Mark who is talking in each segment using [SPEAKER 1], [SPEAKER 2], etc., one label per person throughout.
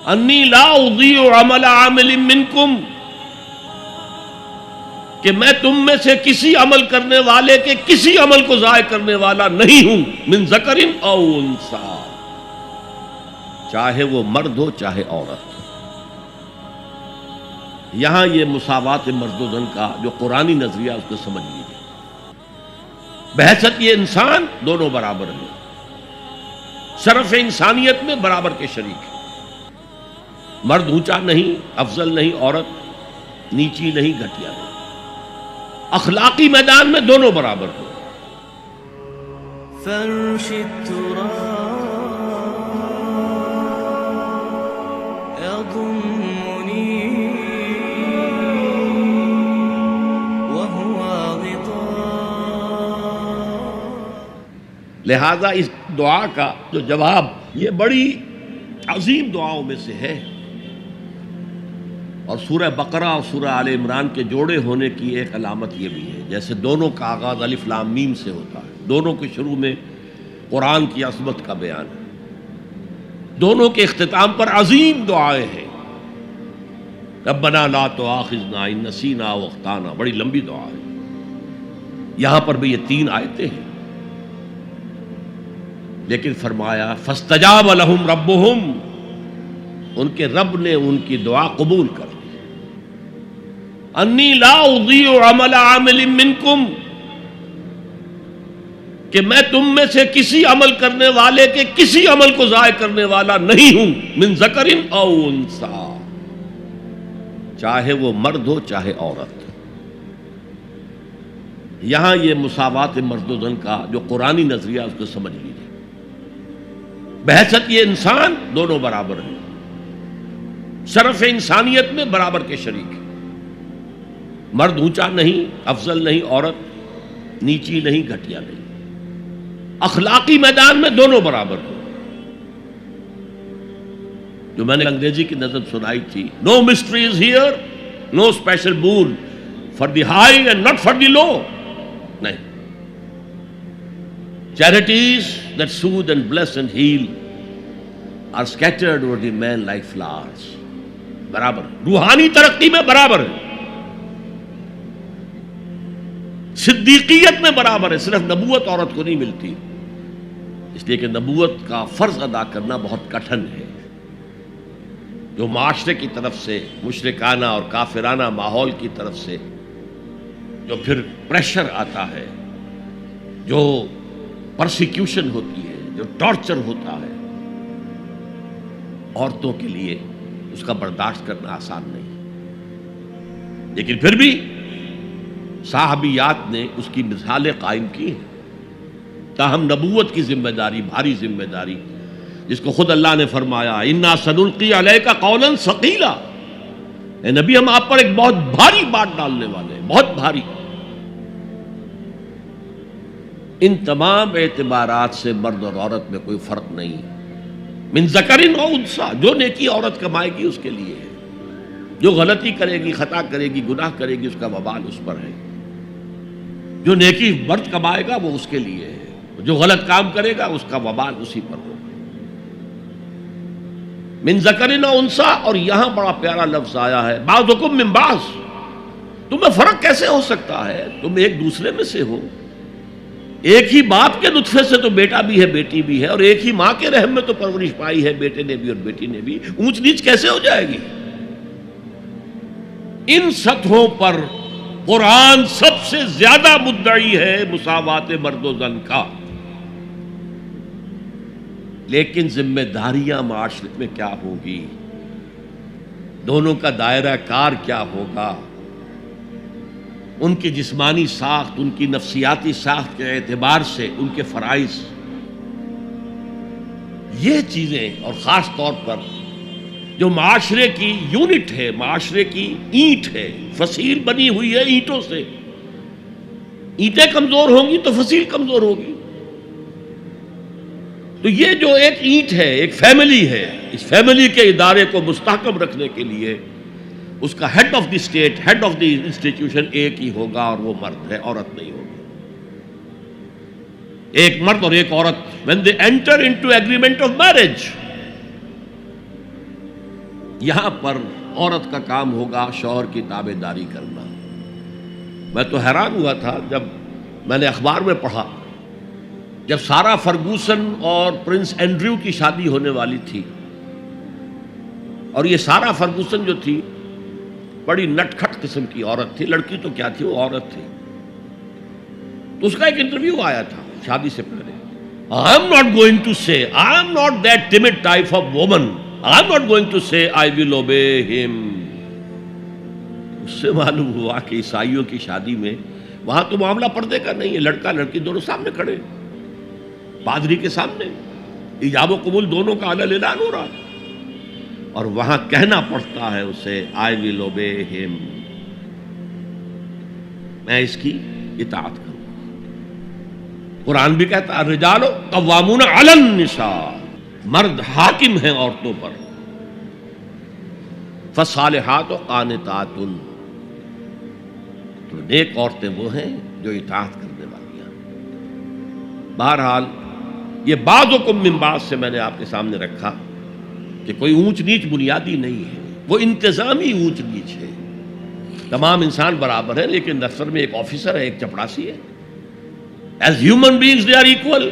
[SPEAKER 1] انی لا اضیع عمل عامل منکم، کہ میں تم میں سے کسی عمل کرنے والے کے کسی عمل کو ضائع کرنے والا نہیں ہوں، من ذکر او انثی، چاہے وہ مرد ہو چاہے عورت۔ یہاں یہ مساوات مرد و زن کا جو قرآنی نظریہ اس کو سمجھ لیجیے۔ بحثیت یہ انسان دونوں برابر ہیں، شرف انسانیت میں برابر کے شریک ہیں۔ مرد اونچا نہیں، افضل نہیں، عورت نیچی نہیں، گھٹیا نہیں۔ اخلاقی میدان میں دونوں برابر ہیں۔
[SPEAKER 2] فرش التراب يضمني وهو غطاء۔
[SPEAKER 1] لہذا اس دعا کا جو جواب، یہ بڑی عظیم دعاؤں میں سے ہے، اور سورہ بقرہ اور سورہ آل عمران کے جوڑے ہونے کی ایک علامت یہ بھی ہے، جیسے دونوں کا آغاز الف لام میم سے ہوتا ہے، دونوں کے شروع میں قرآن کی عظمت کا بیان ہے، دونوں کے اختتام پر عظیم دعائیں ہیں۔ ربنا لا تؤاخذنا ان نسینا او اخطانا، بڑی لمبی دعا ہے۔ یہاں پر بھی یہ 3 آیتیں ہیں، لیکن فرمایا فاستجاب لهم ربهم، ان کے رب نے ان کی دعا قبول کر لی۔ انی لا اضیع عمل عامل منکم، کہ میں تم میں سے کسی عمل کرنے والے کے کسی عمل کو ضائع کرنے والا نہیں ہوں، من ذکر او انثی، چاہے وہ مرد ہو چاہے عورت۔ یہاں یہ مساوات مرد و زن کا جو قرآنی نظریہ اس کو سمجھ لیجیے۔ بحثیت یہ انسان دونوں برابر ہیں، شرف انسانیت میں برابر کے شریک ہیں۔ مرد اونچا نہیں، افضل نہیں، عورت نیچی نہیں، گھٹیا نہیں۔ اخلاقی میدان میں دونوں برابر ہیں۔ جو میں نے انگریزی کی نظم سنائی تھی، no mysteries here, no special bowl for the high and not for the low, نہیں۔ Charities that soothe and bless and heal are scattered over the man like flowers، برابر، روحانی ترقی میں برابر ہے، صدیقیت میں برابر ہے۔ صرف نبوت عورت کو نہیں ملتی، اس لیے کہ نبوت کا فرض ادا کرنا بہت کٹھن ہے۔ جو معاشرے کی طرف سے مشرکانہ اور کافرانہ ماحول کی طرف سے جو پھر پریشر آتا ہے، جو پرسیکیوشن ہوتی ہے، جو ٹارچر ہوتا ہے، عورتوں کے لیے اس کا برداشت کرنا آسان نہیں، لیکن پھر بھی صحابیات نے اس کی مثالیں قائم کی ہیں۔ تاہم نبوت کی ذمہ داری، بھاری ذمہ داری، جس کو خود اللہ نے فرمایا انا سنلقی علیک قولا ثقیلا، اے نبی ہم آپ پر ایک بہت بھاری بات ڈالنے والے ہیں، بہت بھاری۔ ان تمام اعتبارات سے مرد اور عورت میں کوئی فرق نہیں، من ذکر او انثی، جو نیکی عورت کمائے گی اس کے لیے ہے، جو غلطی کرے گی، خطا کرے گی، گناہ کرے گی، اس کا وبال اس پر ہے۔ جو نیکی مرد کمائے گا وہ اس کے لیے ہے، جو غلط کام کرے گا اس کا وبال اسی پر ہوگا۔ من ذکر او انثی، اور یہاں بڑا پیارا لفظ آیا ہے بعضکم من بعض، تمہیں فرق کیسے ہو سکتا ہے؟ تم ایک دوسرے میں سے ہو، ایک ہی باپ کے نطفے سے تو بیٹا بھی ہے بیٹی بھی ہے، اور ایک ہی ماں کے رحم میں تو پرورش پائی ہے بیٹے نے بھی اور بیٹی نے بھی، اونچ نیچ کیسے ہو جائے گی؟ ان سطحوں پر قرآن سب سے زیادہ مدعی ہے مساوات مرد و زن کا، لیکن ذمہ داریاں معاشرت میں کیا ہوگی، دونوں کا دائرہ کار کیا ہوگا، ان کی جسمانی ساخت، ان کی نفسیاتی ساخت کے اعتبار سے ان کے فرائض، یہ چیزیں، اور خاص طور پر جو معاشرے کی یونٹ ہے، معاشرے کی اینٹ ہے، فصیل بنی ہوئی ہے اینٹوں سے، اینٹیں کمزور ہوں گی تو فصیل کمزور ہوگی۔ تو یہ جو ایک اینٹ ہے، ایک فیملی ہے، اس فیملی کے ادارے کو مستحکم رکھنے کے لیے اس کا head of the state, head of the institution ایک ہی ہوگا، اور وہ مرد ہے، عورت نہیں ہوگی۔ ایک مرد اور ایک عورت when they enter into agreement of marriage، یہاں پر عورت کا کام ہوگا شوہر کی تابع داری کرنا۔ میں تو حیران ہوا تھا جب میں نے اخبار میں پڑھا، جب سارا فرگوسن اور پرنس اینڈریو کی شادی ہونے والی تھی، اور یہ سارا فرگوسن جو تھی بڑی نٹ کھٹ قسم کی عورت تھی، لڑکی تو کیا تھی، وہ عورت تھی، تو اس کا ایک انٹرویو آیا تھا شادی سے پہلے۔ I am not going to say, I am not that timid type of woman, I am not going to say I will obey him۔ اس سے معلوم ہوا کہ عیسائیوں کی شادی میں وہاں تو معاملہ پردے کا نہیں ہے، لڑکا لڑکی دونوں سامنے کھڑے، پادری کے سامنے ایجاب و قبول دونوں کا علل اعلان ہو رہا ہے، اور وہاں کہنا پڑتا ہے اسے I will obey him، میں اس کی اطاعت کروں۔ قرآن بھی کہتا ہے الرجال قوامون علی النساء، مرد حاکم ہیں عورتوں پر، فالصالحات قانتات، تو نیک عورتیں وہ ہیں جو اطاعت کرنے والی ہیں۔ بہرحال یہ بعضکم من بعض سے میں نے آپ کے سامنے رکھا کہ کوئی اونچ نیچ بنیادی نہیں ہے، وہ انتظامی اونچ نیچ ہے۔ تمام انسان برابر ہیں، لیکن دفتر میں ایک آفیسر ہے، ایک چپڑاسی ہے۔ As human beings they are equal,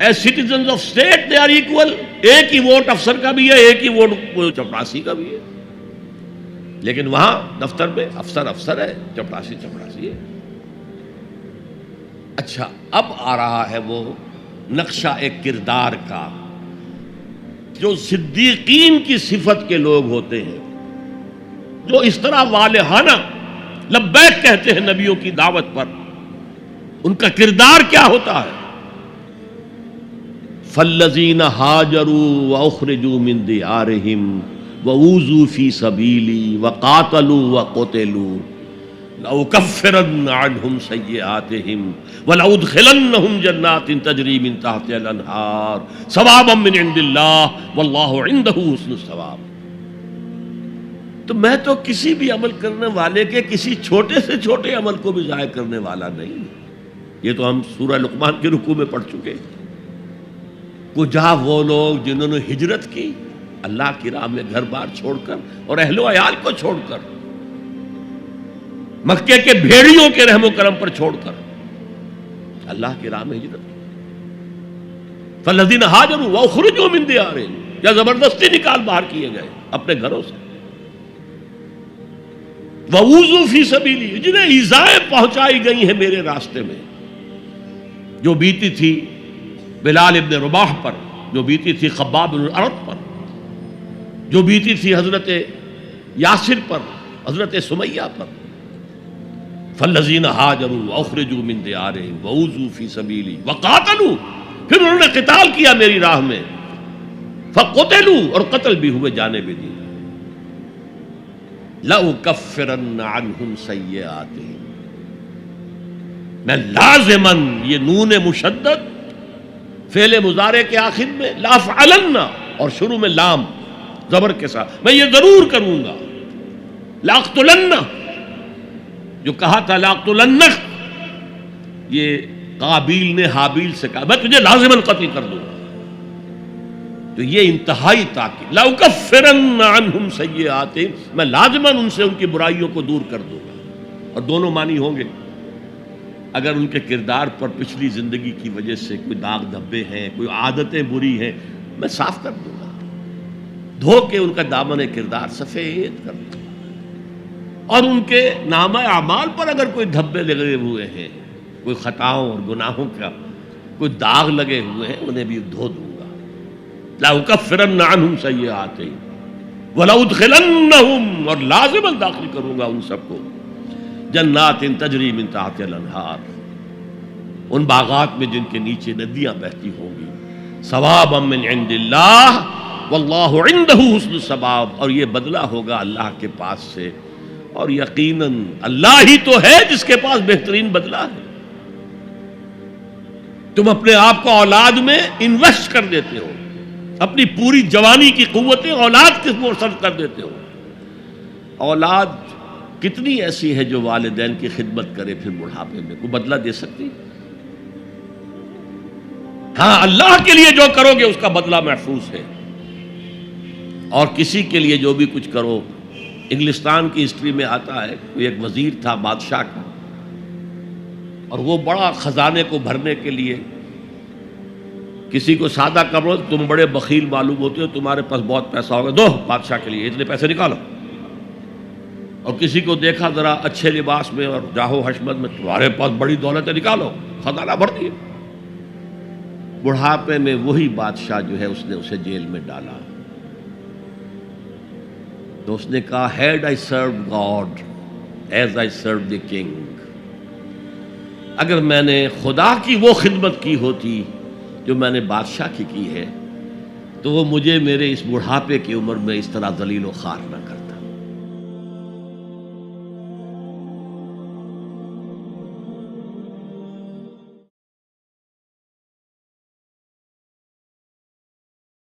[SPEAKER 1] as citizens of state they are equal۔ ایک ہی ووٹ افسر کا بھی ہے، ایک ہی ووٹ چپڑاسی کا بھی ہے، لیکن وہاں دفتر میں افسر افسر ہے، چپڑاسی چپڑاسی ہے۔ اچھا، اب آ رہا ہے وہ نقشہ ایک کردار کا، جو صدیقین کی صفت کے لوگ ہوتے ہیں، جو اس طرح والہانہ لبیک کہتے ہیں نبیوں کی دعوت پر، ان کا کردار کیا ہوتا ہے؟ فالذین ہاجروا واخرجوا من دیارہم وأوذوا فی سبیلی وقاتلوا وقتلوا لأکفرن عنہم سیئاتہم ولأدخلنہم جنات تجری من تحتہا الانہار ثوابا من عند اللہ واللہ عندہ حسن الثواب۔ تو میں تو کسی بھی عمل کرنے والے کے کسی چھوٹے سے چھوٹے عمل کو بھی ضائع کرنے والا نہیں۔ یہ تو ہم سورہ لقمان کے رکوع میں پڑھ چکے۔ کجا وہ لوگ جنہوں نے ہجرت کی اللہ کی راہ میں گھر بار چھوڑ کر اور اہل و عیال کو چھوڑ کر، مکے کے بھیڑیوں کے رحم و کرم پر چھوڑ کر اللہ کی راہ میں ہجرت کی۔ فالذین ہاجروا واخرجوا من دیارہم، یا زبردستی نکال باہر کیے گئے اپنے گھروں سے، وَأُوذُوا فِي سَبِيلِي، جنہیں ایذائیں پہنچائی گئی ہیں میرے راستے میں، جو بیتی تھی بلال ابن رباح پر، جو بیتی تھی خباب بن الارت پر، جو بیتی تھی حضرت یاسر پر، حضرت سمیہ پر۔ فالذین ہاجروا واخرجوا من دیارہم وأوذوا فی سبیلی وقاتلوا، پھر انہوں نے قتال کیا میری راہ میں، فقتلوا، اور قتل بھی ہوئے، جانے بھی دی، لأکفرن عنہم سیئاتہم، میں لازماً، یہ نون مشدد فعل مضارع کے آخر میں، لافعلن، اور شروع میں لام زبر کے ساتھ، میں یہ ضرور کروں گا، لاقتلن، جو کہا تھا لاقتلنک، یہ قابیل نے حابیل سے کہا میں تجھے لازماً قتل کر دوں گا، تو یہ انتہائی تاکید، لأکفرن عنہم سیئاتہم، میں لازماً ان سے ان کی برائیوں کو دور کر دوں گا۔ اور دونوں معنی ہوں گے، اگر ان کے کردار پر پچھلی زندگی کی وجہ سے کوئی داغ دھبے ہیں، کوئی عادتیں بری ہیں، میں صاف کر دوں گا، دھو کے ان کا دامن کردار سفید کر دوں گا، اور ان کے نامہ اعمال پر اگر کوئی دھبے لگے ہوئے ہیں، کوئی خطاؤں اور گناہوں کا کوئی داغ لگے ہوئے ہیں، انہیں بھی دھو دوں گا۔ لأکفرن عنہم سیئاتہم ولأدخلنہم، اور لازماً داخل کروں گا ان سب کو، جنات تجری من تحتہا الانہار، ان باغات میں جن کے نیچے ندیاں بہتی ہوں گی، ثوابا من عند اللہ واللہ عندہ حسن الثواب، اور یہ بدلہ ہوگا اللہ کے پاس سے، اور یقیناً اللہ ہی تو ہے جس کے پاس بہترین بدلہ ہے۔ تم اپنے آپ کو اولاد میں انویسٹ کر دیتے ہو، اپنی پوری جوانی کی قوتیں اولاد کے اوپر صرف کر دیتے ہو۔ اولاد کتنی ایسی ہے جو والدین کی خدمت کرے پھر بڑھاپے میں، کوئی بدلہ دے سکتی؟ ہاں، اللہ کے لیے جو کرو گے اس کا بدلہ محفوظ ہے۔ اور کسی کے لیے جو بھی کچھ کرو. انگلستان کی ہسٹری میں آتا ہے کوئی ایک وزیر تھا بادشاہ کا، اور وہ بڑا خزانے کو بھرنے کے لیے کسی کو سادہ کرو، تم بڑے بخیل معلوم ہوتے ہو، تمہارے پاس بہت پیسہ ہوگا، دو بادشاہ کے لیے اتنے پیسے نکالو. اور کسی کو دیکھا ذرا اچھے لباس میں اور جاہو حشمت میں، تمہارے پاس بڑی دولت ہے، نکالو، خزانہ بھر دیے. بڑھاپے میں وہی بادشاہ جو ہے اس نے اسے جیل میں ڈالا. تو اس نے کہا had I serve God as I serve the king, اگر میں نے خدا کی وہ خدمت کی ہوتی جو میں نے بادشاہ کی ہے تو وہ مجھے میرے اس بڑھاپے کی عمر میں اس طرح ذلیل و خوار نہ کرتا.